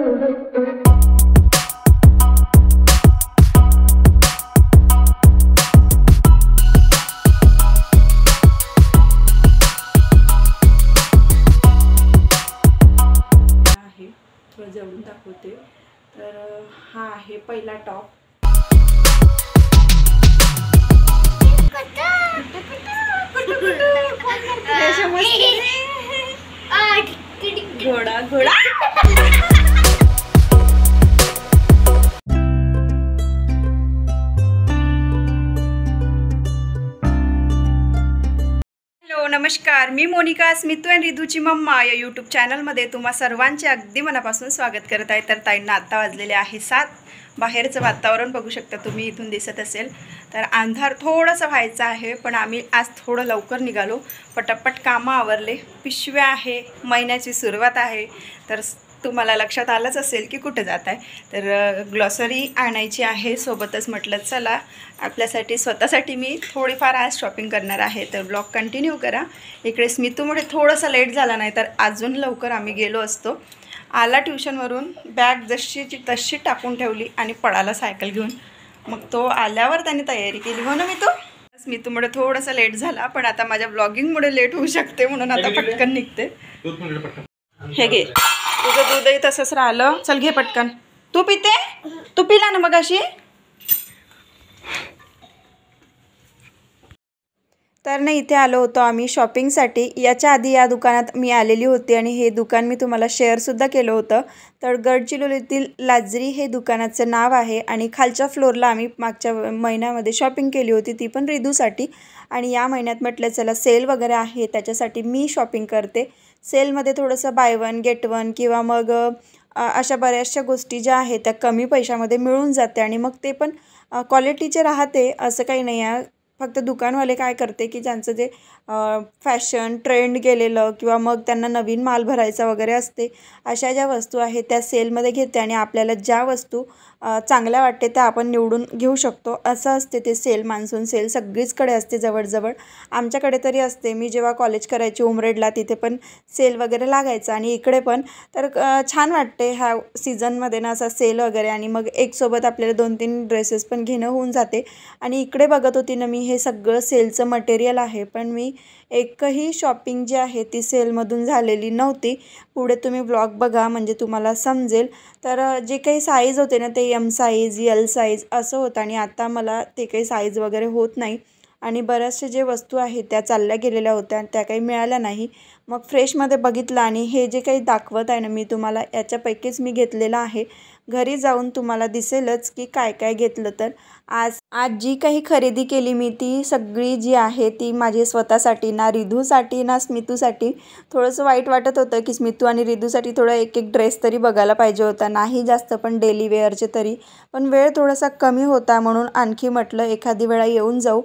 जवळून दाखवते तर हा आहे पहिला टॉप। घोडा घोडा नमस्कार, मी मोनिका स्मितू आणि रिदूची मम्मा या यूट्यूब चॅनलमध्ये तुम्हा सर्वांचे अगदी मनापासून स्वागत करत आहे। तर ताईंना आत्ता वाजलेले आहे 7। बाहेरचं वातावरण बघू शकता तुम्ही, इथून दिसत असेल तर अंधार थोडंसं व्हायचं आहे, पण आम्ही आज थोडं लवकर निघालो, पटापट कामं आवरले। पिशव्या आहे, महिन्याची सुरुवात आहे, तर तुम्हाला लक्षात आलंच असेल की कुठे जात आहे। तर ग्लॉसरी आणायची आहे, सोबतच म्हटलं चला आपल्यासाठी स्वतःसाठी मी थोडीफार आज शॉपिंग करणार आहे। तर ब्लॉग कंटिन्यू करा। इकडे स्मितूमुळे थोडंसं लेट झाला, नाही तर अजून लवकर आम्ही गेलो असतो। आला ट्युशनवरून, बॅग जशीची तशी टाकून ठेवली आणि पळाला सायकल घेऊन। मग तो आल्यावर त्याने तयारी केली, हो ना स्मितूमुळे थोडंसं लेट झाला, पण आता माझ्या ब्लॉगिंगमुळे लेट होऊ शकते म्हणून आता पटकन निघते। हे घे, तुझं दूधही तसंच राहिलं, चल घे पटकन। तू पिते? तू पिला ना मग अशी? तर ना इथे आलो होतो आम्ही शॉपिंगसाठी। याच्या आधी या दुकानात मी आलेली होती आणि हे दुकान मी तुम्हाला शेअरसुद्धा केलं होतं। तर गडचिरोलीतील लाजरी हे दुकानाचं नाव आहे आणि खालच्या फ्लोअरला आम्ही मागच्या महिन्यामध्ये शॉपिंग केली होती, ती पण रिदूसाठी। आणि या महिन्यात म्हटलं चला सेल वगैरे आहे, त्याच्यासाठी मी शॉपिंग करते। सेलमध्ये थोडंसं बाय वन गेट वन किंवा मग अशा बऱ्याचशा गोष्टी ज्या आहेत त्या कमी पैशामध्ये मिळून जाते आणि मग ते पण क्वालिटीचे राहते, असं काही नाही आहे। फक्त दुकानवाले काय करते की ज्यांचं जे फॅशन ट्रेंड गेलेलं किंवा मग त्यांना नवीन माल भरायचा वगैरे असते, अशा ज्या वस्तू आहेत त्या सेलमध्ये घेते आणि आपल्याला ज्या वस्तू चांगल्या वाटते त्या आपण निवडून घेऊ शकतो, असं असते ते सेल। मान्सून सेल सगळीचकडे असते जवळजवळ, आमच्याकडे तरी असते। मी जेव्हा कॉलेज करायची उमरेडला, तिथे पण सेल वगैरे लागायचं आणि इकडे पण। तर छान वाटते ह्या सीझनमध्ये ना असा सेल वगैरे, आणि मग एकसोबत आपल्याला 2-3 ड्रेसेस पण घेणं होऊन जाते। आणि इकडे बघत होती ना मी, हे सगळं सेलचं मटेरियल आहे, पण मी एकही शॉपिंग जी आहे ती सेलमधून झालेली नव्हती। पुढे तुम्ही ब्लॉग बघा म्हणजे तुम्हाला समजेल। तर जे काही साईज होते ना ते एम साईज एल साईज असं होतं, आणि आता मला ते काही साईज वगैरे होत नाही आणि बऱ्याचशा जे वस्तू आहेत त्या चालल्या गेलेल्या होत्या, त्या काही मिळाल्या नाही। मग फ्रेशमध्ये बघितलं आणि हे जे काही दाखवत आहे ना मी तुम्हाला, याच्यापैकीच मी घेतलेलं आहे। घरी जाऊन तुम्हाला दिसेलच की काय काय घेतलं। तर आज जी काही खरेदी केली मी ती सगळी जी आहे ती माझी स्वतःसाठी, ना रिदूसाठी ना स्मितूसाठी। थोडंसं वाईट वाटत होतं की स्मितू आणि रिदूसाठी थोडा एक ड्रेस तरी बघायला पाहिजे होता, नाही जास्त पण डेली वेअरचे तरी, पण वेळ थोडासा कमी होता म्हणून आणखी म्हटलं एखादी वेळा येऊन जाऊ।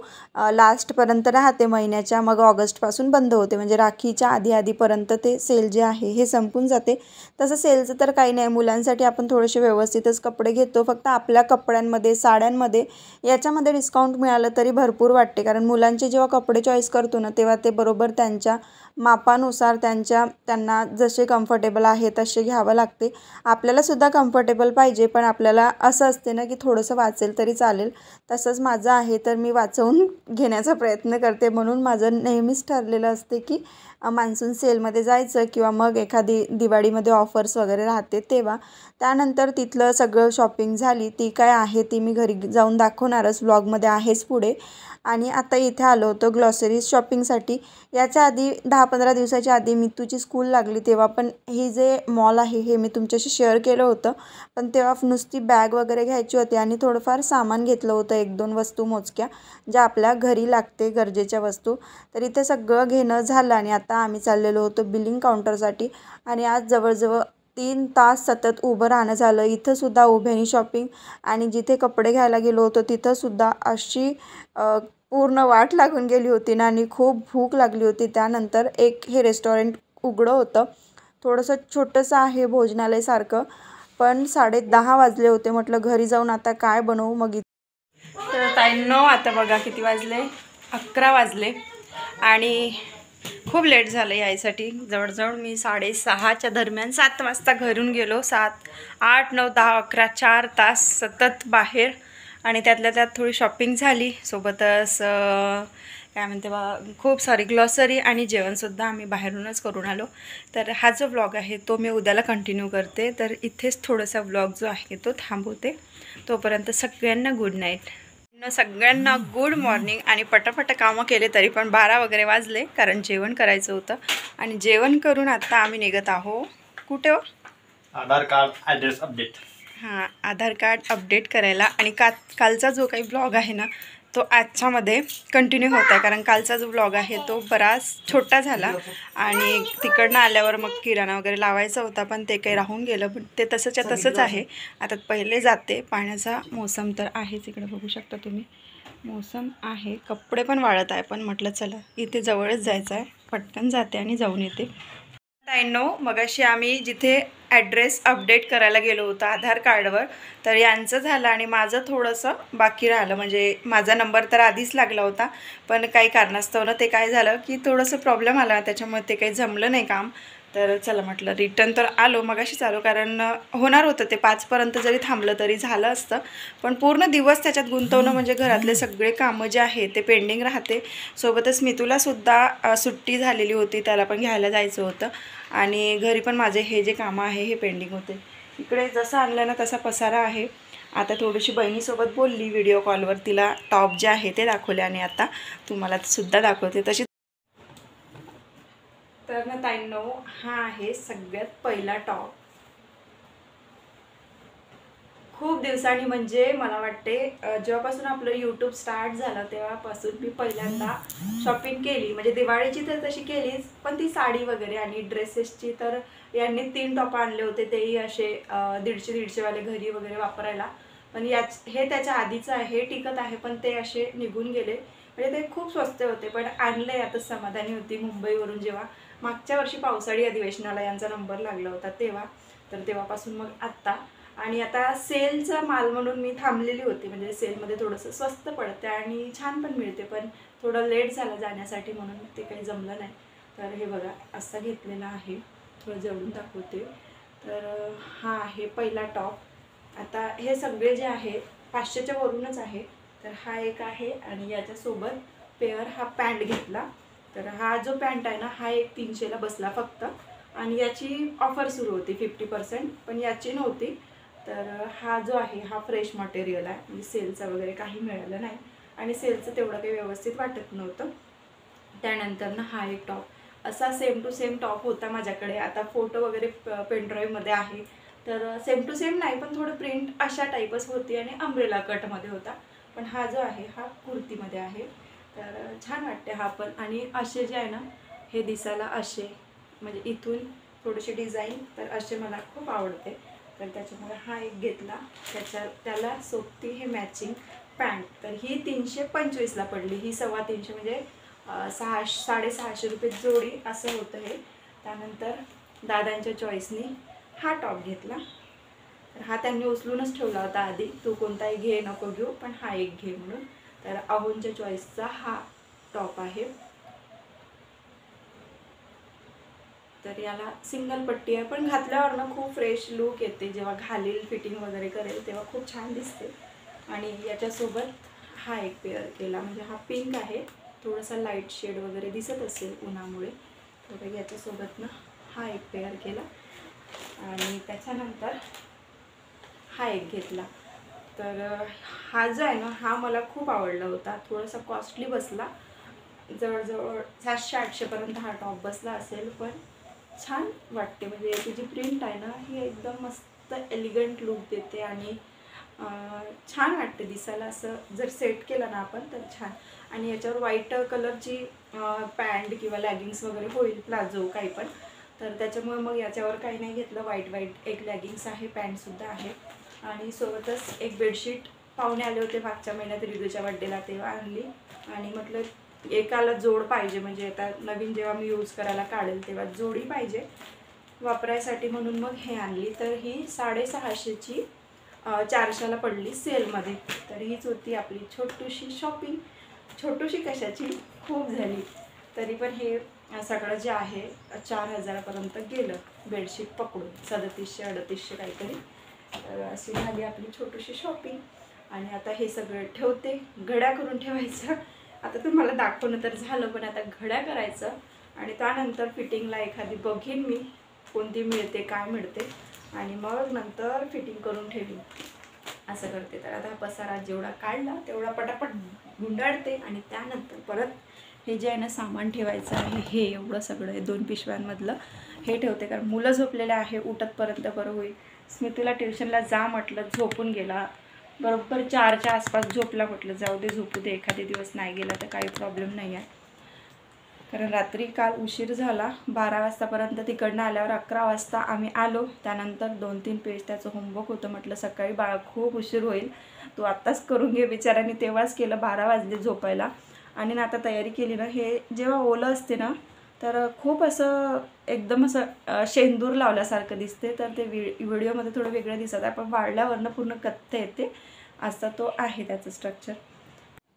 लास्टपर्यंत राहते महिन्याच्या, मग ऑगस्टपासून बंद होते, म्हणजे राखीच्या आधीपर्यंत ते सेल जे आहे हे संपून जाते। तसं सेलचं तर काही नाही, मुलांसाठी आपण थोडेसे व्यवस्थितच कपडे घेतो, फक्त आपल्या कपड्यांमध्ये साड्यांमध्ये याच्यामध्ये डिस्काउंट मिळालं तरी भरपूर वाटते। कारण मुलांचे जेव्हा कपडे चॉईस करतो ना, तेव्हा ते बरोबर त्यांच्या मापानुसार त्यांना जसे कम्फर्टेबल आहे तसे घ्यावं लागते। आपल्यालासुद्धा कम्फर्टेबल पाहिजे, पण आपल्याला असं असते ना की थोडंसं वाचेल तरी चालेल, तसंच माझं आहे। तर मी वाचवून घेण्याचा प्रयत्न करते, म्हणून माझं नेहमीच ठरलेलं असते की मान्सून सेलमध्ये जायचं किंवा मग एखादी दिवाळीमध्ये ऑफर्स वगैरे राहते तेव्हा। त्यानंतर तिथलं सगळं शॉपिंग झाली, ती काय आहे ती मी घरी जाऊन दाखवणारच, व्लॉगमध्ये आहेच पुढे। आणि आता इथे आलो होतो ग्लॉसरी शॉपिंगसाठी। याच्या आधी 10-15 दिवसाच्या आधी मितूची स्कूल लागली, तेव्हा पण ही जे मॉल आहे हे मी तुमच्याशी शेअर केलं होतं, पण तेव्हा नुसती बॅग वगैरे घ्यायची होती आणि थोडंफार सामान घेतलं होतं, 1-2 वस्तू मोजक्या ज्या आपल्या घरी लागते गरजेच्या वस्तू। तर इथे सगळं घेणं झालं आणि आता आम्ही चाललेलो होतो बिलिंग काउंटरसाठी। आणि आज जवळजवळ 3 तास सतत उभं राहणं झालं, इथंसुद्धा उभ्यानी शॉपिंग। आणि जिथे कपडे घ्यायला गेलो होतो तिथंसुद्धा अशी पूर्ण वाट लागून गेली होती ना, आणि खूप भूक लागली होती। त्यानंतर एक हे रेस्टॉरंट उघडं होतं, थोडंसं छोटंसं आहे भोजनालयसारखं, पण 10:30 वाजले होते। म्हटलं घरी जाऊन आता काय बनवू मग। तर ताईंनो आता बघा किती वाजले, 11 वाजले आणि खूप लेट झालं यायसाठी. जवळजवळ मी 6:30च्या दरम्यान 7 वाजता घरून गेलो. 7, 8, 9, 10, 11, 4 तास सतत बाहेर. आणि त्यातल्या त्यात थोडी शॉपिंग झाली. सोबतच काय म्हणते बा, खूप सारी ग्लॉसरी आणि जेवणसुद्धा आम्ही बाहेरूनच करून आलो. तर हा जो व्लॉग आहे तो मी उद्याला कंटिन्यू करते. तर इथेच थोडासा व्लॉग जो आहे तो थांबवते. तोपर्यंत सगळ्यांना गुड नाईट. सगळ्यांना गुड मॉर्निंग. आणि पटापट कामं केले तरी पण 12 वगैरे वाजले, कारण जेवण करायचं होतं. आणि जेवण करून आता आम्ही निघत आहो. कुठे हो? आधार कार्ड ॲड्रेस अपडेट. हां, आधार कार्ड अपडेट करायला. आणि कालचा जो काही ब्लॉग आहे ना तो आजच्यामध्ये कंटिन्यू होत आहे, कारण कालचा जो ब्लॉग आहे तो बराच छोटा झाला. आणि तिकडनं आल्यावर मग किराणा वगैरे लावायचा होता, पण ते काही राहून गेलं. पण ते तसंच्या तसंच आहे. आता पहिले जाते. पाण्याचा मोसम तर आहेच, इकडे बघू शकता तुम्ही मोसम आहे. कपडे पण वाळत आहे, पण म्हटलं चला इथे जवळच जायचं आहे, पटकन जाते आणि जाऊन येते. ताईंनो, मगाशी आम्ही जिथे ॲड्रेस अपडेट करायला गेलो होतो आधार कार्डवर, तर यांचं झालं आणि माझं थोडंसं बाकी राहिलं. म्हणजे माझा नंबर तर आधीच लागला होता, पण काही कारणास्तव ते काय झालं की थोडंसं प्रॉब्लेम आला, त्याच्यामुळे ते काही जमलं नाही काम. तर चला म्हटलं रिटर्न तर आलो, मगाशीच आलो, कारण होणार होतं ते 5पर्यंत जरी थांबलं तरी झालं असतं. पण पूर्ण दिवस त्याच्यात गुंतवणं म्हणजे घरातले सगळे कामं जे आहे ते पेंडिंग राहते. सोबतच मितूलासुद्धा सुट्टी झालेली होती, त्याला पण घ्यायला जायचं होतं. आणि घरी पण माझे हे जे कामं आहे हे पेंडिंग होते. इकडे जसं आणलं ना तसा पसारा आहे. आता थोडीशी बहिणीसोबत बोलली व्हिडिओ कॉलवर, तिला टॉप जे आहे ते दाखवले आणि आता तुम्हाला सुद्धा दाखवते तशी. तर ना ताईंनो, हा आहे सगळ्यात पहिला टॉप. खूप दिवसांनी, म्हणजे मला वाटते जेव्हापासून आपलं यूट्यूब स्टार्ट झालं तेव्हापासून मी पहिल्यांदा शॉपिंग केली. म्हणजे दिवाळीची तर तशी केलीच, पण ती साडी वगैरे आणि ड्रेसेसची तर यांनी 3 टॉप आणले होते, तेही असे 150-150 वाले घरी वगैरे वापरायला. पण हे त्याच्या आधीचं आहे, हे टिकत आहे, पण ते असे निघून गेले. म्हणजे ते खूप स्वस्त होते, पण आणले आता समाधानी होती मुंबईवरून. जेव्हा मागच्या वर्षी पावसाळी अधिवेशनाला यांचा नंबर लागला होता तेव्हा, तर तेव्हापासून मग आत्ता. आणि आता सेलचा माल म्हणून मी थांबलेली होती. म्हणजे सेलमध्ये थोडंसं स्वस्त पडते आणि छान पण मिळते, पण थोडं लेट झालं जाण्यासाठी म्हणून ते काही जमलं नाही. तर हे बघा असा घेतलेला आहे, थोडं जवळून दाखवते. तर हा आहे पहिला टॉप. आता हे सगळे जे आहे 500च्या वरूनच आहे. तर हा एक आहे आणि याच्यासोबत पेअर हा पॅन्ट घेतला. तर हा जो पॅन्ट आहे ना हा एक 300ला बसला फक्त. आणि याची ऑफर सुरू होती 50%, पण याची नव्हती. तर हा जो आहे हा फ्रेश मटेरियल आहे, म्हणजे सेलचा वगैरे काही मिळालं नाही. आणि सेलचं तेवढं काही व्यवस्थित वाटत नव्हतं. त्यानंतर ना हा एक टॉप असा सेम टू सेम टॉप होता माझ्याकडे. आता फोटो वगैरे पेनड्राईव्हमध्ये आहे. तर सेम टू सेम नाही, पण थोडं प्रिंट अशा टाईपच होती आणि अम्ब्रेला कटमध्ये होता. पण हा जो आहे हा कुर्तीमध्ये आहे. तर छान वाटते हा पण. आणि असे जे आहे ना हे दिसायला असे, म्हणजे इथून थोडीशी डिझाईन, तर असे मला खूप आवडते. तर त्याच्यामुळे हा एक घेतला. त्याला सोबती हे मॅचिंग पॅन्ट. तर ही 325ला पडली. ही 325 म्हणजे 600-650 रुपये जोडी असं होतं हे. त्यानंतर दादांच्या चॉईसनी हा टॉप घेतला. तर हा त्यांनी उचलूनच ठेवला होता आधी, तू कोणताही घे नको घेऊ, पण हा एक घे म्हणून. तर अहोंच्या चॉईसचा हा टॉप आहे. तर याला सिंगल पट्टी आहे, पण घातल्यावर ना खूप फ्रेश लुक येते. जेव्हा घालील, फिटिंग वगैरे करेल तेव्हा खूप छान दिसते. आणि याच्यासोबत हा एक पेअर केला. म्हणजे हा पिंक आहे, थोडासा लाईट शेड वगैरे दिसत असेल उन्हामुळे. तर याच्यासोबत ना हा एक पेअर केला. आणि त्याच्यानंतर हा एक घेतला. तर हा जो आहे ना हा मला खूप आवडला होता. थोडासा कॉस्टली बसला, जवळजवळ 700-800पर्यंत हा टॉप बसला असेल, पण छान वाटते. म्हणजे याची जी प्रिंट आहे ना ही एकदम मस्त एलिगंट लुक देते आणि छान वाटते दिसायला. असं जर सेट केलं ना आपण तर छान. आणि याच्यावर व्हाईट कलरची पॅन्ट किंवा लॅगिन्स वगैरे होईल, प्लाझो काही पण. तर त्याच्यामुळे मग याच्यावर काही नाही घेतलं. व्हाईट एक लॅगिन्स आहे, पॅन्टसुद्धा आहे. आणि सोबतच एक बेडशीट पाहुणे आले होते मागच्या महिन्यात रिदूच्या बड्डेला, तेव्हा आणली. आणि म्हटलं एकाला जोड पाहिजे, म्हणजे आता नवीन जेव्हा मी यूज करायला काढेल तेव्हा जोडी पाहिजे वापरायसाठी, म्हणून मग हे आणली. तर ही 650ची 400ला पडली सेलमध्ये. तर हीच होती आपली छोटूशी शॉपिंग. छोटूशी कशाची, खूप झाली. तरी पण हे सगळं जे आहे 4000पर्यंत गेलं बेडशीट पकडून 3700-3800 काहीतरी. तर अशी झाली आपली छोटीशी शॉपिंग. आणि आता हे सगळं ठेवते, घड्या करून ठेवायचं. आता तुम्हाला दाखवणं तर झालं, पण आता घड्या करायचं आणि त्यानंतर फिटिंगला एखादी बघीन मी कोणती मिळते काय मिळते आणि मग नंतर फिटिंग करून ठेवीन असं करते. तर आता पसारा जेवढा काढला तेवढा पटापट गुंडाळते आणि त्यानंतर परत हे जे आहे ना सामान ठेवायचं आहे, हे एवढं सगळं आहे 2 पिशव्यांमधलं हे ठेवते, कारण मुलं झोपलेले आहे, उठतपर्यंत बरं होईल. स्मितीला ट्युशनला जा म्हटलं, झोपून गेला, बरोबर 4च्या आसपास झोपला. म्हटलं जाऊ दे, झोपू दे, एखादे दिवस नाही गेला तर काही प्रॉब्लेम नाही आहे. कारण रात्री काल उशीर झाला, 12 वाजतापर्यंत तिकडनं आल्यावर 11 वाजता आम्ही आलो. त्यानंतर 2-3 पेज त्याचं होमवर्क होतं. म्हटलं सकाळी बाळा खूप उशीर होईल, तू आत्ताच करून घे. बिचाराने तेव्हाच केलं, 12 वाजले झोपायला. आणि आता तयारी केली ना, हे जेव्हा ओलं असते ना तर खूप असं एकदम असं शेंदूर लावल्यासारखं दिसते. तर ते व्हिडिओमध्ये थोडं वेगळं दिसत आहे, पण वाढल्यावरनं पूर्ण कत्थ येते असा तो आहे त्याचं स्ट्रक्चर.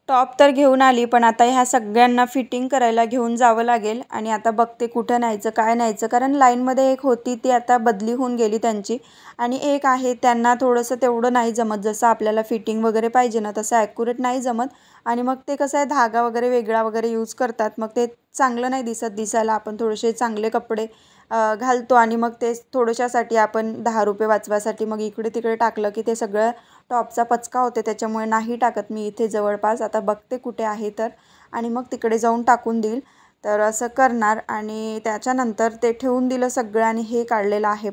टॉप तर घेऊन आली, पण आता ह्या सगळ्यांना फिटिंग करायला घेऊन जावं लागेल. आणि आता बघते कुठं न्यायचं काय न्यायचं, कारण लाईनमध्ये एक होती ती आता बदली होऊन गेली त्यांची, आणि एक आहे त्यांना थोडंसं तेवढं नाही जमत, जसं आपल्याला फिटिंग वगैरे पाहिजे ना तसं ॲक्युरेट नाही जमत. आणि मग ते कसं आहे, धागा वगैरे वेगळा वगैरे यूज करतात, मग ते चांगलं नाही दिसायला. आपण थोडेसे चांगले कपडे घालतो आणि मग ते थोड्याशासाठी आपण 10 रुपये वाचवासाठी मग इकडे तिकडे टाकलं की ते सगळं टॉपचा पचका होते, त्याच्यामुळे नाही टाकत मी इथे जवळपास. आता बघते कुठे आहे तर, आणि मग तिकडे जाऊन टाकून देईल. तर असं करणार. आणि त्याच्यानंतर ते ठेवून दिलं सगळं. आणि हे काढलेलं आहे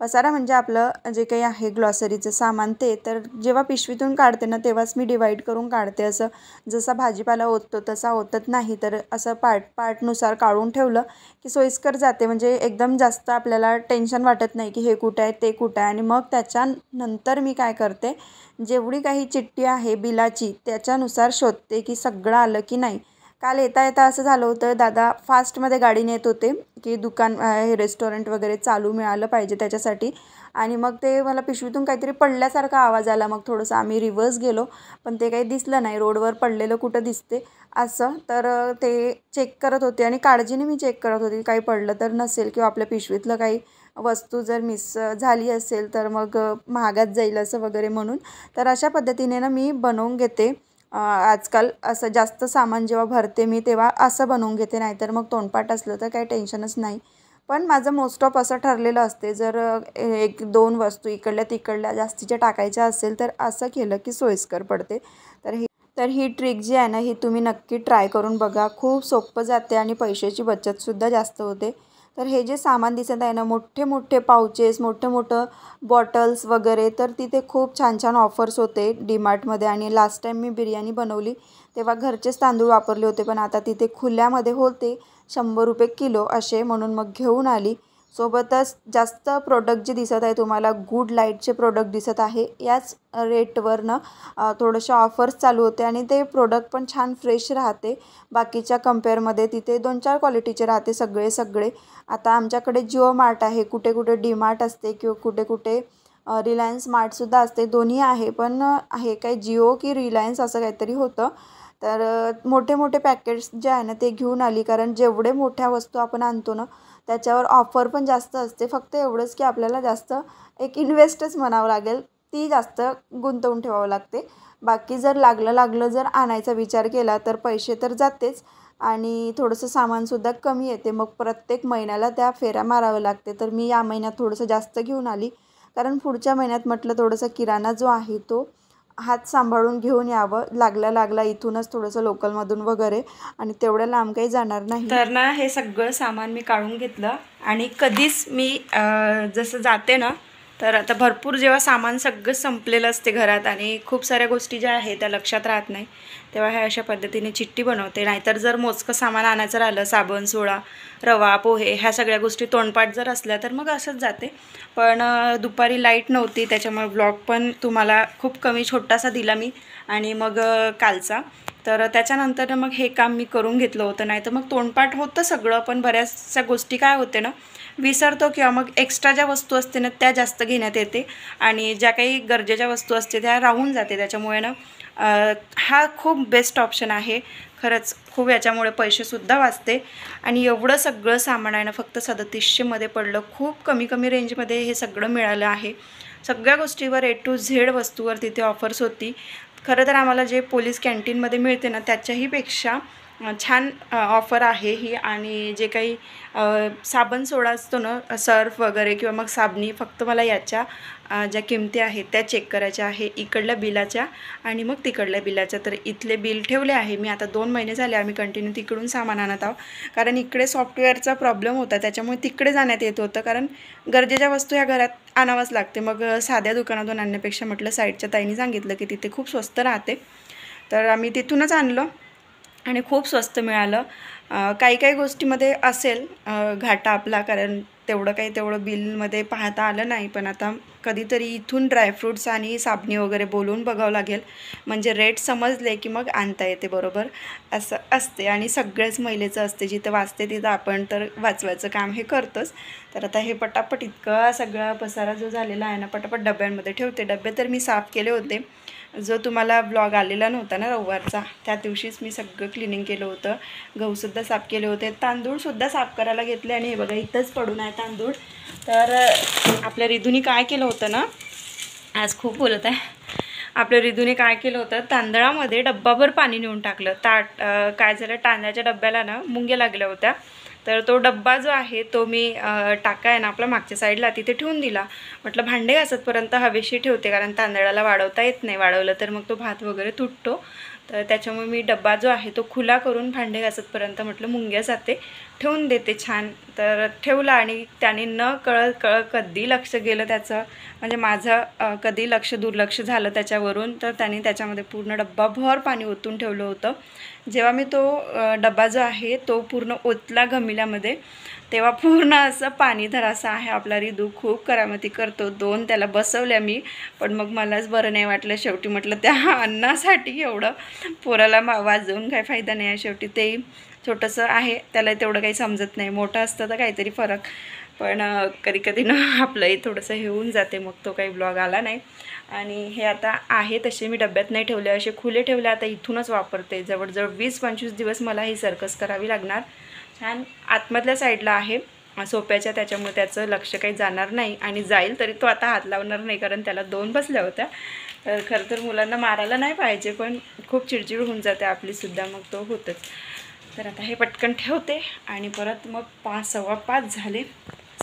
पसारा म्हणजे आपलं जे काही आहे ग्लॉसरीचं सामान ते. तर जेव्हा पिशवीतून काढते ना तेव्हाच मी डिवाईड करून काढते, असं जसा भाजीपाला ओततो तसा ओतत नाही. तर असं पार्टनुसार काढून ठेवलं की सोयीस्कर जाते, म्हणजे एकदम जास्त आपल्याला टेन्शन वाटत नाही की हे कुठं आहे ते कुठं आहे. आणि मग त्याच्यानंतर मी काय करते, जेवढी काही चिठ्ठी आहे बिलाची त्याच्यानुसार शोधते की सगळं आलं की नाही. काल येता येता असं झालं होतं, दादा फास्टमध्ये गाडी नेत होते की दुकान हे रेस्टॉरंट वगैरे चालू मिळालं पाहिजे त्याच्यासाठी. आणि मग ते मला पिशवीतून काहीतरी पडल्यासारखा आवाज आला. मग थोडंसं आम्ही रिव्हर्स गेलो, पण ते काही दिसलं नाही, रोडवर पडलेलं कुठं दिसते असं. तर ते चेक करत होते आणि काळजीने मी चेक करत होते काही पडलं तर नसेल, किंवा आपल्या पिशवीतलं काही वस्तू जर मिस झाली असेल तर मग महागात जाईल असं वगैरे म्हणून. तर अशा पद्धतीने ना मी बनवून घेते. आजकाल असं जास्त सामान जेव्हा भरते मी तेव्हा असं बनवून घेते, नाहीतर मग तोंडपाठ असलं तर काही टेन्शनच नाही. पण माझं मोस्ट ऑफ असं ठरलेलं असते, जर 1-2 वस्तू इकडल्या तिकडल्या जास्तीच्या टाकायच्या असेल तर असं केलं की सोयीस्कर पडते. तर ही ट्रिक जी आहे ना, ही तुम्ही नक्की ट्राय करून बघा. खूप सोपं जाते आणि पैशाची बचतसुद्धा जास्त होते. तर हे जे सामान दिसत आहे ना, मोठे मोठे पाउचेस, मोठं बॉटल्स वगैरे, तर तिथे खूप छान छान ऑफर्स होते डीमार्टमध्ये. आणि लास्ट टाईम मी बिर्याणी बनवली तेव्हा घरचेच तांदूळ वापरले होते, पण आता तिथे खुल्यामध्ये होते 100 रुपये किलो असे, म्हणून मग घेऊन आली. सोबतच जास्त प्रोडक्ट जे दिसत आहे तुम्हाला, गुड लाईटचे प्रोडक्ट दिसत आहे. याच रेटवरनं थोडेसे ऑफर्स चालू होते आणि ते प्रोडक्ट पण छान फ्रेश राहते बाकीच्या कंपेअरमध्ये. तिथे 2-4 क्वालिटीचे राहते सगळे. आता आमच्याकडे जिओ मार्ट आहे, कुठे कुठे डी मार्ट असते, किंवा कुठे कुठे रिलायन्स मार्टसुद्धा असते. दोन्ही आहे, पण आहे काय जिओ की रिलायन्स असं काहीतरी होतं. तर मोठे पॅकेट्स जे आहे ना ते घेऊन आली, कारण जेवढे मोठ्या वस्तू आपण आणतो ना त्याच्यावर ऑफर पण जास्त असते. फक्त एवढंच की आपल्याला जास्त एक इन्व्हेस्टच म्हणावं लागेल, ती जास्त गुंतवून ठेवावं लागते. बाकी जर लागलं जर आणायचा विचार केला तर पैसे तर जातेच, आणि थोडंसं सामानसुद्धा कमी येते. मग प्रत्येक महिन्याला त्या फेऱ्या मारावं लागते. तर मी या महिन्यात थोडंसं जास्त घेऊन आली, कारण पुढच्या महिन्यात म्हटलं थोडंसं किराणा जो आहे तो हात सांभाळून घेऊन यावं. लागला इथूनच थोडंसं लोकलमधून वगैरे, आणि तेवढ्या लांब काही जाणार नाही. तर ना हे सगळं सामान मी काढून घेतलं. आणि कधीच मी जसं जाते ना, तर आता भरपूर जेव्हा सामान सगळं संपलेलं असते घरात आणि खूप साऱ्या गोष्टी ज्या आहेत त्या लक्षात राहत नाही, तेव्हा हे अशा पद्धतीने चिठ्ठी बनवते. नाहीतर जर मोजकं सामान आणायचं राहिलं, साबण, सोडा, रवा, पोहे, ह्या सगळ्या गोष्टी तोंडपाठ जर असल्या तर मग असंच जाते. पण दुपारी लाईट नव्हती, त्याच्यामुळे ब्लॉग पण तुम्हाला खूप कमी छोटासा दिला मी. आणि मग कालचा, तर त्याच्यानंतर मग हे काम मी करून घेतलं होतं. नाही तर मग तोंडपाठ होतं सगळं, पण बऱ्याचशा गोष्टी काय होते ना, विसरतो किंवा मग एक्स्ट्रा ज्या वस्तू असते ना त्या जास्त घेण्यात येते आणि ज्या काही गरजेच्या वस्तू असते त्या राहून जाते. त्याच्यामुळे ना हा खूप बेस्ट ऑप्शन आहे खरंच. खूप याच्यामुळे पैसेसुद्धा वाचते आणि एवढं सगळं सामान आहे ना फक्त 3700मध्ये पडलं. खूप कमी रेंजमध्ये हे सगळं मिळालं आहे. सगळ्या गोष्टीवर A to Z वस्तूवर तिथे ऑफर्स होती. खरं तर आम्हाला जे पोलीस कॅन्टीनमध्ये मिळते ना त्याच्याही पेक्षा छान ऑफर आहे ही. आणि जे काही साबण सोडा असतो ना सर्फ वगैरे किंवा मग साबणी, फक्त मला याच्या ज्या किमती आहेत त्या चेक करायच्या आहे, इकडल्या बिलाच्या आणि मग तिकडल्या बिलाच्या. तर इथले बिल ठेवले आहे मी. आता 2 महिने झाले आम्ही कंटिन्यू तिकडून सामान आणत आहोत, कारण इकडे सॉफ्टवेअरचा प्रॉब्लेम होता त्याच्यामुळे तिकडे जाण्यात येत होतं, कारण गरजेच्या वस्तू ह्या घरात आणावंच लागते. मग साध्या दुकानातून आणण्यापेक्षा म्हटलं साईडच्या ताईंनी सांगितलं की तिथे खूप स्वस्त राहते, तर आम्ही तिथूनच आणलं आणि खूप स्वस्त मिळालं. काही गोष्टीमध्ये असेल घाटा आपला, कारण तेवढं बिलमध्ये पाहता आलं नाही. पण आता कधीतरी इथून ड्रायफ्रूट्स आणि साबणी वगैरे बोलून बघावं लागेल, म्हणजे रेट समजले की मग आणता येते बरोबर, असं असते. आणि सगळ्याच महिलेचं असते, जिथं वाचते तिथं आपण तर वाचवायचं काम हे करतोच. तर आता हे पटापट इतका सगळा पसारा जो झालेला आहे ना पटापट डब्यांमध्ये ठेवते. डबे तर मी साफ केले होते, जो तुम्हाला ब्लॉग आलेला नव्हता ना रविवारचा, त्या दिवशीच मी सगळं क्लिनिंग केलं होतं. गहूसुद्धा साफ केले होते, तांदूळसुद्धा साफ करायला घेतले. आणि हे बघा इथंच पडून आहे तांदूळ. तर आपल्या रिधूनी काय केलं होतं ना, आज खूप बोलत आहे, आपल्या रिधूने काय केलं होतं, तांदळामध्ये डब्बाभर पाणी नेऊन टाकलं. काय झालं, तांदळाच्या डब्याला ना मुंग्या लागल्या होत्या. तर तो डब्बा जो आहे तो मी टाका आहे ना आपला मागच्या साईडला तिथे ठेवून दिला. म्हटलं भांडे घासतपर्यंत हवेशी ठेवते, कारण तांदळाला वाढवता येत नाही, वाढवलं तर मग तो भात वगैरे तुटतो. तर त्याच्यामुळे मी डब्बा जो आहे तो खुला करून भांडे घासतपर्यंत म्हटलं मुंग्या जाते, ठेवून देते छान. तर ठेवला आणि त्याने न कळत कधी लक्ष गेलं त्याचं, म्हणजे माझं कधी दुर्लक्ष झालं त्याच्यावरून. तर त्याने त्याच्यामध्ये पूर्ण डब्बाभर पाणी ओतून ठेवलं होतं. जेव्हा मी तो डब्बा जो आहे तो पूर्ण ओतला घमिल्यामध्ये, तेव्हा पूर्ण असं पाणीधर असा आहे. आपला रिधू खूप करामती करतो. 2 त्याला बसवल्या मी, पण मग मलाच बरं नाही वाटलं. शेवटी म्हटलं त्या अन्नासाठी एवढं पोराला वाजवून काही फायदा नाही आहे. शेवटी ते छोटंसं आहे, त्याला तेवढं काही समजत नाही. मोठं असतं तर काहीतरी फरक, पण कधी ना आपलंही थोडंसं हे होऊन जाते. मग तो काही ब्लॉग आला नाही. आणि हे आता आहे तसे मी डब्यात नाही ठेवले, असे खुले ठेवले. आता इथूनच वापरते. जवळजवळ 20-25 दिवस मला ही सर्कस करावी लागणार. छान आतमधल्या साईडला आहे सोप्याच्या, त्याच्यामुळे त्याचं लक्ष काही जाणार नाही. आणि जाईल तरी तो आता हात लावणार नाही, कारण त्याला 2 बसल्या होत्या. तर खरं तर मुलांना मारायला नाही पाहिजे, पण खूप चिडचिड होऊन जाते आपलीसुद्धा, मग तो होतच. तर आता हे पटकन ठेवते आणि परत मग 5-5:15 झाले,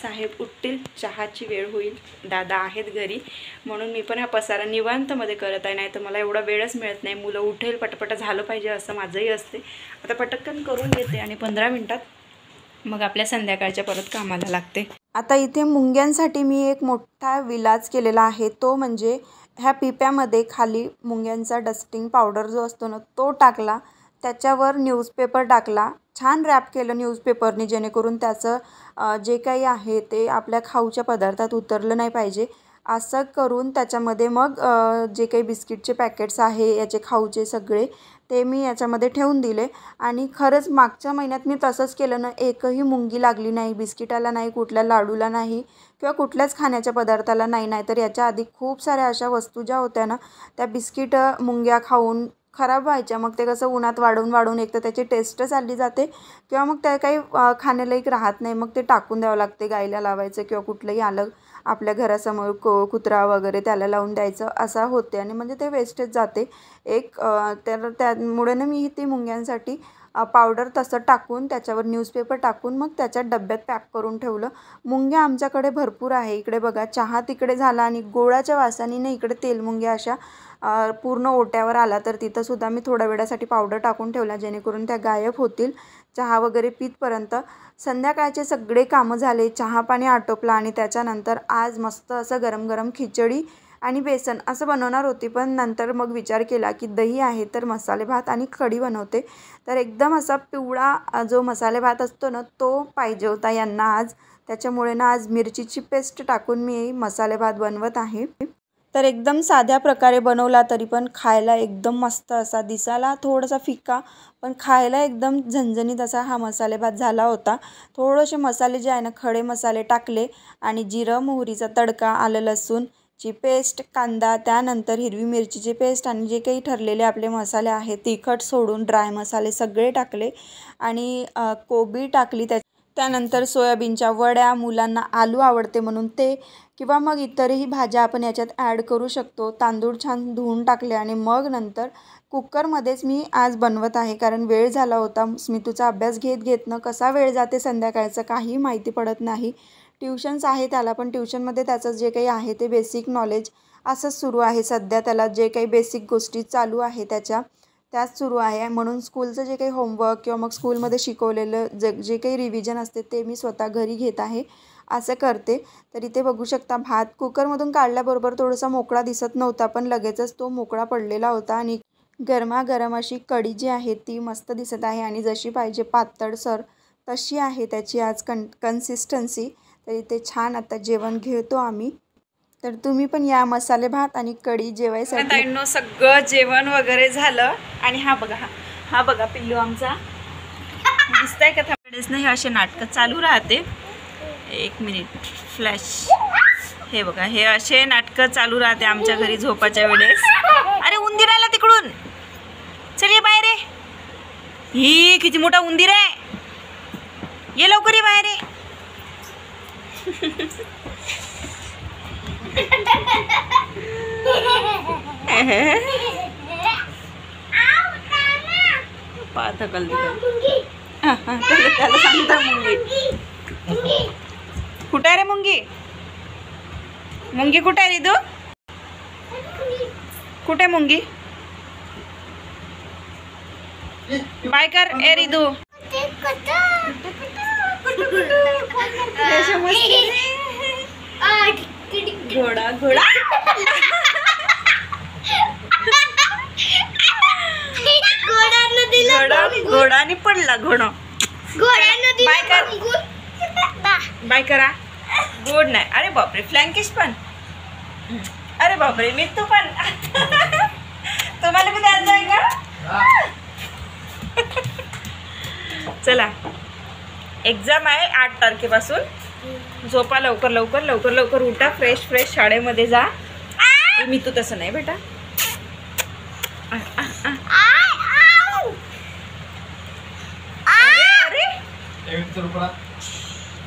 साहेब उठतील, चहाची वेळ होईल, दादा आहेत घरी, म्हणून मी पण हा पसारा निवांतमध्ये करत आहे. नाही तर मला एवढा वेळच मिळत नाही. मुलं उठेल, पटपट झालं पाहिजे असं माझंही असते. आता पटकन करून घेते आणि 15 मिनटात मग आपल्या संध्याकाळच्या परत कामाला लागते. आता इथे मुंग्यांसाठी मी एक मोठा विलाज केलेला आहे, तो म्हणजे ह्या पिप्यामध्ये खाली मुंग्यांचा डस्टिंग पावडर जो असतो ना तो टाकला, त्याच्यावर न्यूजपेपर टाकला, छान रॅप केलं न्यूजपेपरने, जेणेकरून त्याचं जे काही आहे ते आपल्या खाऊच्या पदार्थात उतरलं नाही पाहिजे. असं करून त्याच्यामध्ये मग जे काही बिस्किटचे पॅकेट्स आहे याचे खाऊचे सगळे ते मी याच्यामध्ये ठेवून दिले. आणि खरंच मागच्या महिन्यात मी तसंच केलं ना, एकही मुंगी लागली नाही, बिस्किटाला नाही, कुठल्या लाडूला नाही किंवा कुठल्याच खाण्याच्या पदार्थाला नाही. नाहीतर याच्या आधी खूप साऱ्या अशा वस्तू ज्या होत्या ना त्या बिस्किट मुंग्या खाऊन खराब व्हायच्या. मग ते कसं उन्हात वाढवून एक तर त्याची टेस्ट चालली जाते किंवा मग त्या काही खाण्यालायक राहत नाही, मग ते टाकून द्यावं लागते, गाईला लावायचं किंवा कुठलंही आलं आपल्या घरासमोर कुत्रा वगैरे त्याला लावून द्यायचं, असा होते. आणि म्हणजे ते वेस्टेज जाते एक. तर त्यामुळे ना मी ती मुंग्यांसाठी पावडर तसं टाकून त्याच्यावर न्यूजपेपर टाकून मग त्याच्यात डब्यात पॅक करून ठेवलं. मुंग्या आमच्याकडे भरपूर आहे. इकडे बघा चहा तिकडे झाला आणि गोळाच्या वासानीने इकडे तेलमुंग्या अशा पूर्ण ओट्यावर आला. तर तिथंसुद्धा मी थोड्या वेळासाठी पावडर टाकून ठेवला, जेणेकरून त्या गायब होतील चहा वगैरे पितपर्यंत. संध्याकाळचे सगळे कामं झाले, चहा पाणी आटोपला आणि त्याच्यानंतर आज मस्त असं गरम गरम खिचडी आणि बेसन असं बनवणार होती. पण नंतर मग विचार केला की दही आहे तर मसाले भात आणि कढी बनवते. तर एकदम असा पिवळा जो मसाले भात असतो ना तो पाहिजे होता यांना आज. त्याच्यामुळे ना आज मिरचीची पेस्ट टाकून मी मसाले भात बनवत आहे. तर एकदम साध्या प्रकारे बनवला तरी पण खायला एकदम मस्त असा, दिसायला थोडासा फिका पण खायला एकदम झणझणीत असा हा मसाले भात झाला होता. थोडेसे मसाले जे आहे ना, खडे मसाले टाकले आणि जिरं मोहरीचा तडका, आलं लसूणची पेस्ट, कांदा, त्यानंतर हिरवी मिरचीची पेस्ट आणि जे काही ठरलेले आपले मसाले आहेत, तिखट सोडून ड्राय मसाले सगळे टाकले आणि कोबी टाकली. त्यानंतर सोयाबीनच्या वड्या, मुलांना आलू आवडते म्हणून ते, किंवा मग इतरही भाज्या आपण याच्यात ॲड करू शकतो. तांदूळ छान धुवून टाकले आणि मग नंतर कुकरमध्येच मी आज बनवत आहे, कारण वेळ झाला होता. स्मितूचा अभ्यास घेत ना कसा वेळ जाते संध्याकाळचं काही माहिती पडत नाही. ट्युशन्स आहे त्याला, पण ट्युशनमध्ये त्याचं जे काही आहे ते बेसिक नॉलेज असंच सुरू आहे सध्या. त्याला जे काही बेसिक गोष्टी चालू आहे त्याच सुरू आहे. म्हणून स्कूलचं जे काही होमवर्क किंवा मग स्कूलमध्ये शिकवलेलं जे काही रिव्हिजन असते ते मी स्वतः घरी घेत आहे, असं करते. तर इथे बघू शकता भात कुकरमधून काढल्याबरोबर थोडासा मोकळा दिसत नव्हता, पण लगेचच तो मोकळा पडलेला होता आणि गरमागरम अशी कढी जी आहे ती मस्त दिसत आहे आणि जशी पाहिजे पातळसर तशी आहे त्याची आज कन्सिस्टन्सी. तर इथे छान आता जेवण घेतो आम्ही. तर तुम्ही पण या मसाले भात आणि कढी जेवायसाठी. सगळं जेवण वगैरे झालं आणि हा बघा पिल्लू आमचा दिसतंय का? त्यावेळेस नाही असे नाटकं चालू राहते. एक मिनिट फ्लॅश. हे बघा, हे असे नाटकं चालू राहते आमच्या घरी झोपाच्या वेळेस. अरे उंदीर आला तिकडून, चल ये बाहेर. ही किती मोठा उंदीर आहे, ये लवकर ये बाहेर. पाहता कल त्याला सांगता मुंगी कुठे रे? मुंगी कुठे आहे रिदू? कुठे मुंगी? बाय कर ए रिदू. घोडा घोडा घोडाने पडला घोडा. बाय कर, बाय करा. गोड नाही. अरे बापरे, फ्लँकिश पण. अरे बापरे, मी तू पण. तुम्हाला पण द्यायचं आहे का? चला, एक्झाम आहे 8 तारखेपासून. झोपा लवकर लवकर लवकर लवकर उठा, फ्रेश फ्रेश शाळेमध्ये जा. मी तू तसं नाही बेटा.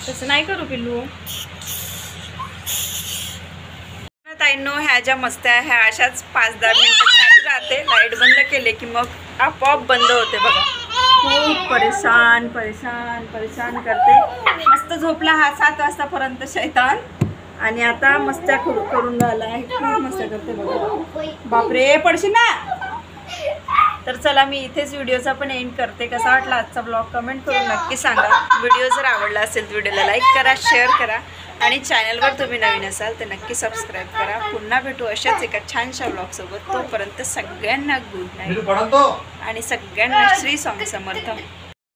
तसं नाही करू पिल्लू. ताईंनो, ह्या ज्या मस्त्या ह्या अशाच 5-10 मिनिटं चालू राहते. लाईट बंद केले की मग आपोआप बंद होते बघा. खूप परेशान परेशान परेशान करते. मस्त झोपला हा 7 वाजतापर्यंत शैतान, आणि आता मस्त्या करून राहिला आहे. खूप मस्त्या करते बघा. बापरे, पडशील ना. तर चला, मी इथेच व्हिडिओचा पण एंड करते. कसा वाटला आजचा ब्लॉग कमेंट करून नक्की सांगा. व्हिडिओ जर आवडला असेल तर व्हिडिओला लाईक करा, शेअर करा आणि चॅनलवर तुम्ही नवीन असाल तर नक्की सबस्क्राईब करा. पुन्हा भेटू अशाच एका छानशा ब्लॉगसोबत. तोपर्यंत सगळ्यांना गुड नाईट आणि सगळ्यांना श्री स्वामी समर्थ.